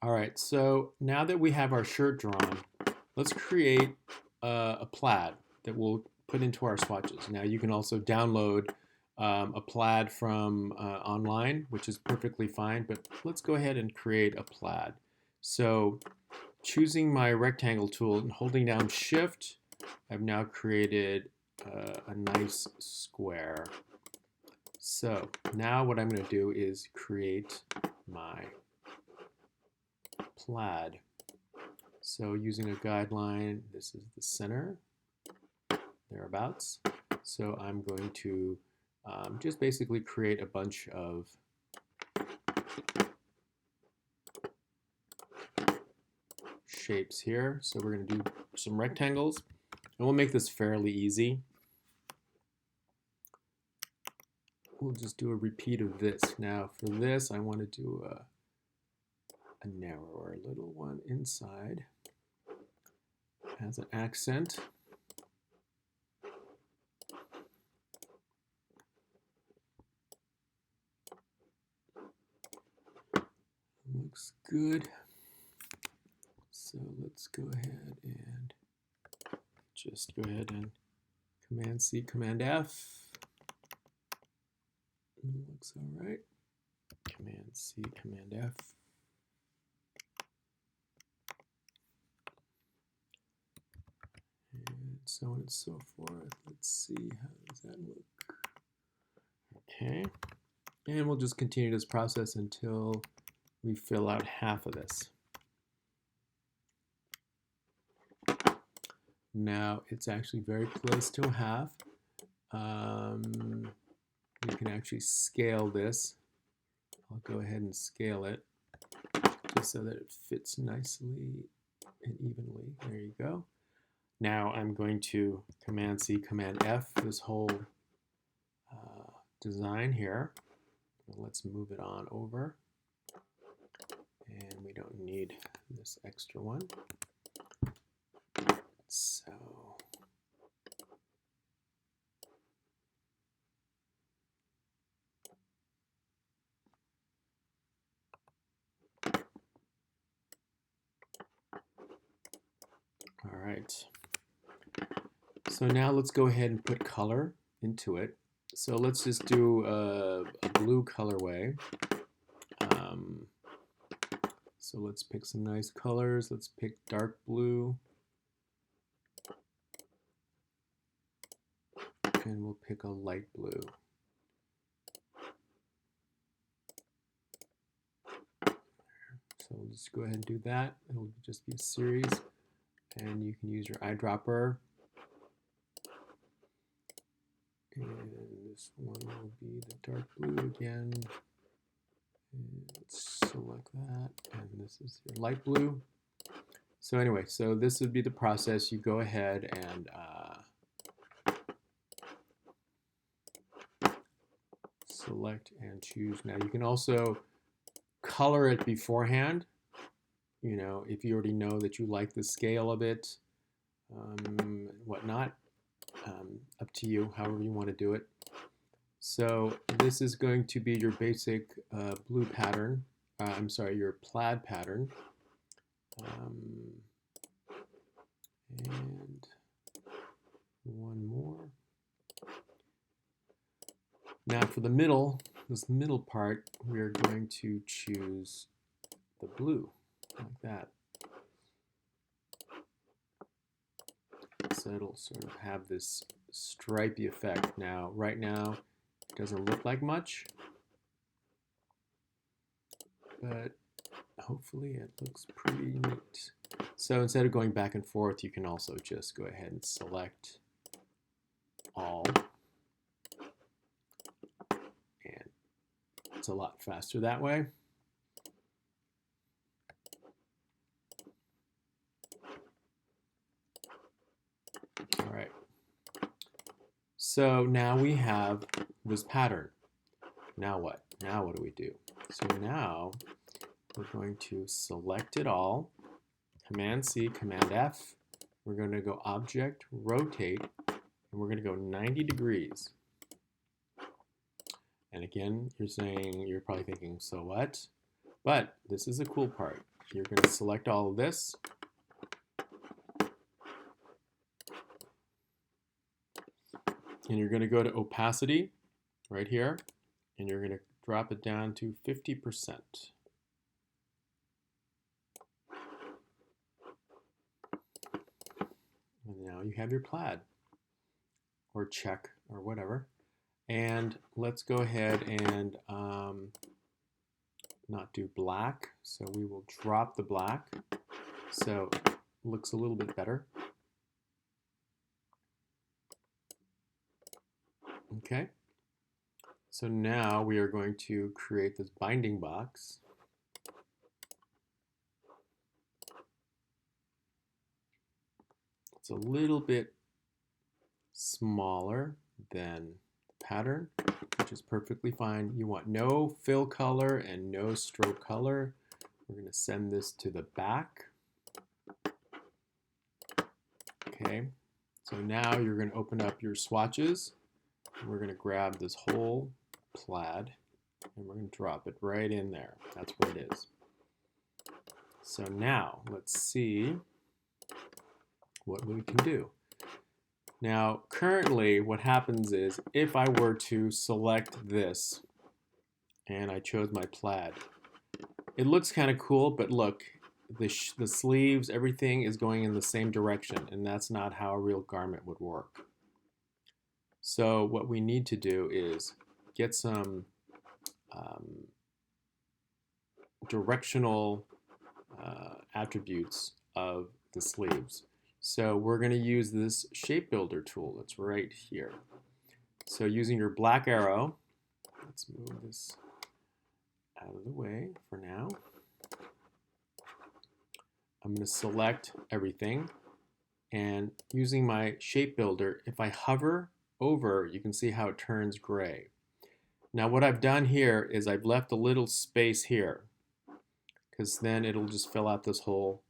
All right, so now that we have our shirt drawn, let's create a plaid that we'll put into our swatches. Now you can also download a plaid from online, which is perfectly fine, but let's go ahead and create a plaid. So choosing my rectangle tool and holding down Shift, I've now created a nice square. So now what I'm going to do is create my plaid. So using a guideline, this is the center, thereabouts. So I'm going to just basically create a bunch of shapes here. So we're going to do some rectangles, and we'll make this fairly easy. We'll just do a repeat of this. Now for this, I want to do a narrower little one inside as an accent. Looks good. So let's go ahead and just go ahead and Command C, Command F. Looks all right. Command C, Command F. And so on and so forth. Let's see, how does that look? Okay. And we'll just continue this process until we fill out half of this. Now it's actually very close to a half. You can actually scale this. I'll go ahead and scale it just so that it fits nicely and evenly. There you go. Now I'm going to Command C, Command F this whole design here. Let's move it on over. And we don't need this extra one. So all right. So now let's go ahead and put color into it. So let's just do a blue colorway. So let's pick some nice colors. Let's pick dark blue. And we'll pick a light blue. So we'll just go ahead and do that. It'll just be a series. And you can use your eyedropper. And this one will be the dark blue again. And let's select that. And this is your light blue. So anyway, so this would be the process. You go ahead and select and choose. Now you can also color it beforehand. You know, if you already know that you like the scale of it, whatnot. Up to you, however you want to do it. So this is going to be your basic blue pattern. I'm sorry, your plaid pattern. And one more. Now for the middle, this middle part, we're going to choose the blue, like that. So it'll sort of have this stripy effect. Now, right now, it doesn't look like much, but hopefully it looks pretty neat. So instead of going back and forth, you can also just go ahead and select all. And it's a lot faster that way. All right. So now we have this pattern. Now what? Now what do we do? So now we're going to select it all. Command C, Command F. We're going to go Object, Rotate, and we're going to go 90 degrees. And again, you're probably thinking, so what? But this is the cool part. you're going to select all of this. And you're going to go to opacity right here, and you're going to drop it down to 50%. And now you have your plaid, or check, or whatever. And let's go ahead and not do black. So we will drop the black. So it looks a little bit better. Okay. So now we are going to create this binding box. It's a little bit smaller than the pattern, which is perfectly fine. You want no fill color and no stroke color. We're going to send this to the back. Okay, so now you're going to open up your swatches. And we're going to grab this whole plaid and we're going to drop it right in there. That's where it is. So now let's see what we can do. Now, currently what happens is if I were to select this and I chose my plaid, it looks kind of cool, but look, the sleeves, everything is going in the same direction, and that's not how a real garment would work. So what we need to do is get some directional attributes of the sleeves. So we're going to use this shape builder tool that's right here. So using your black arrow, let's move this out of the way for now. I'm going to select everything, and using my shape builder, if I hover over, you can see how it turns gray. Now what I've done here is I've left a little space here, because then it'll just fill out this whole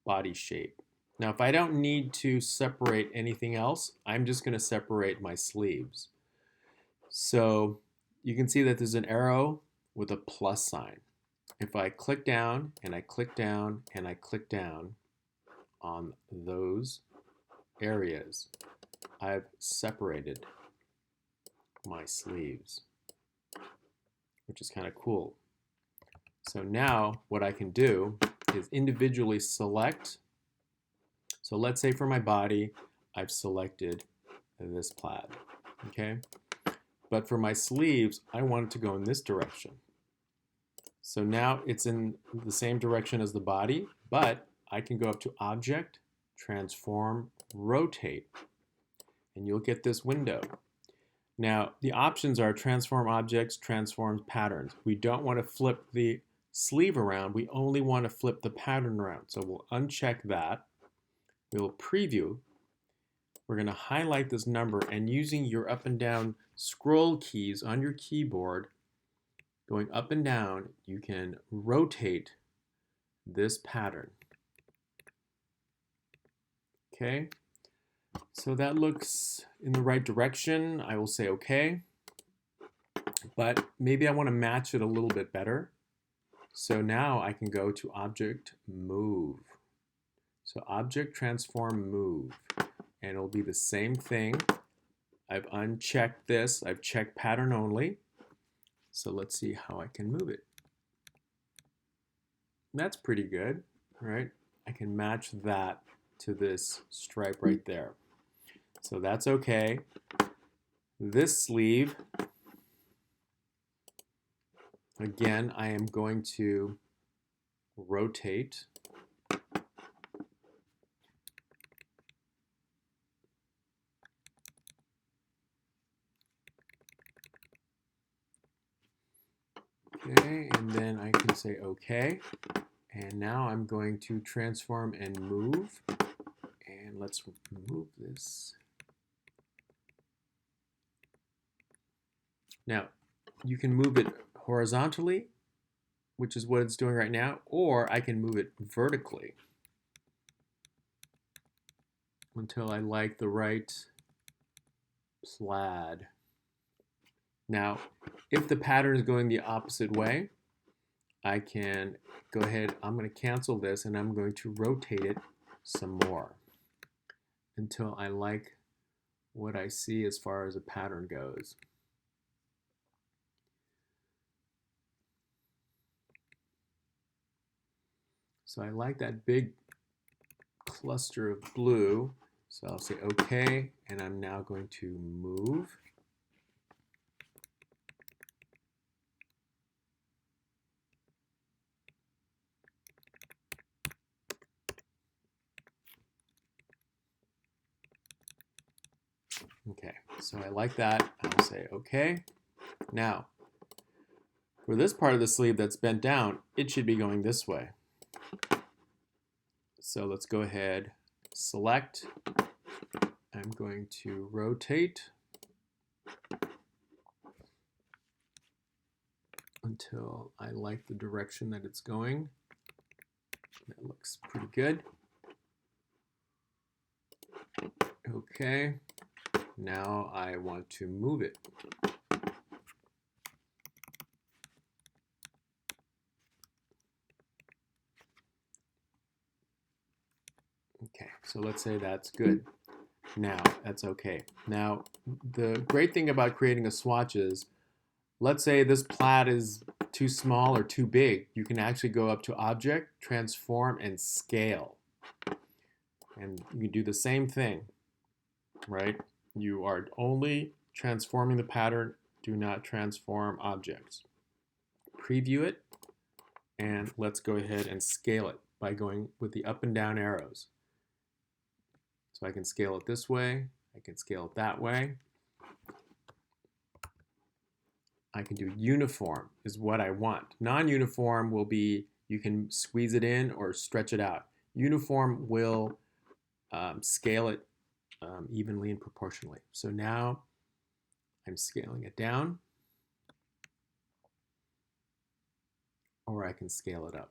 body shape. Now if I don't need to separate anything else, I'm just going to separate my sleeves. So you can see that there's an arrow with a plus sign. If I click down and I click down and I click down on those areas, I've separated my sleeves, which is kind of cool. So now what I can do is individually select. So let's say for my body, I've selected this plaid, okay? But for my sleeves, I want it to go in this direction. So now it's in the same direction as the body, but I can go up to Object, Transform, Rotate, and you'll get this window. Now, the options are Transform Objects, Transform Patterns. We don't want to flip the sleeve around. We only want to flip the pattern around. So we'll uncheck that. We'll preview. We're going to highlight this number, and using your up and down scroll keys on your keyboard, going up and down, you can rotate this pattern. Okay, so that looks in the right direction. I will say okay, but maybe I want to match it a little bit better. So now I can go to Object, Move. So Object, Transform, Move, and it'll be the same thing. I've unchecked this. I've checked Pattern Only. So let's see how I can move it. That's pretty good, right? I can match that to this stripe right there. So that's okay. This sleeve, again, I am going to rotate. Okay, and then I can say okay. And now I'm going to transform and move. And let's move this. Now, you can move it horizontally, which is what it's doing right now, or I can move it vertically until I like the right plaid. Now, if the pattern is going the opposite way, I can go ahead, I'm going to cancel this and I'm going to rotate it some more until I like what I see as far as a pattern goes. So I like that big cluster of blue. So I'll say OK, and I'm now going to move. Okay, so I like that. I'll say OK. Now, for this part of the sleeve that's bent down, it should be going this way. So let's go ahead, select. I'm going to rotate until I like the direction that it's going. That looks pretty good. Okay, now I want to move it. Okay, so let's say that's good. Now, that's okay. Now, the great thing about creating a swatch is, let's say this plaid is too small or too big. You can actually go up to Object, Transform, and Scale. And you can do the same thing, right? You are only transforming the pattern, do not transform objects. Preview it, and let's go ahead and scale it by going with the up and down arrows. So I can scale it this way, I can scale it that way. I can do uniform is what I want. Non-uniform will be, you can squeeze it in or stretch it out. Uniform will scale it evenly and proportionally. So now I'm scaling it down, or I can scale it up.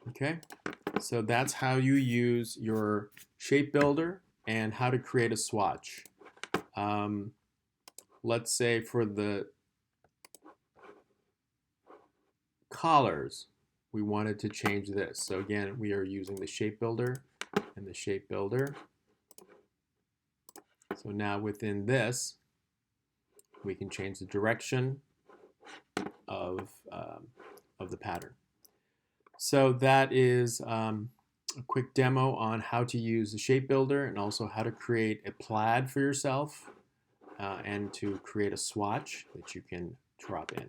Okay, so that's how you use your shape builder and how to create a swatch. Let's say for the collars, we wanted to change this. So again, we are using the shape builder and the shape builder. So now within this, we can change the direction of the pattern. So that is a quick demo on how to use the shape builder and also how to create a plaid for yourself and to create a swatch that you can drop in.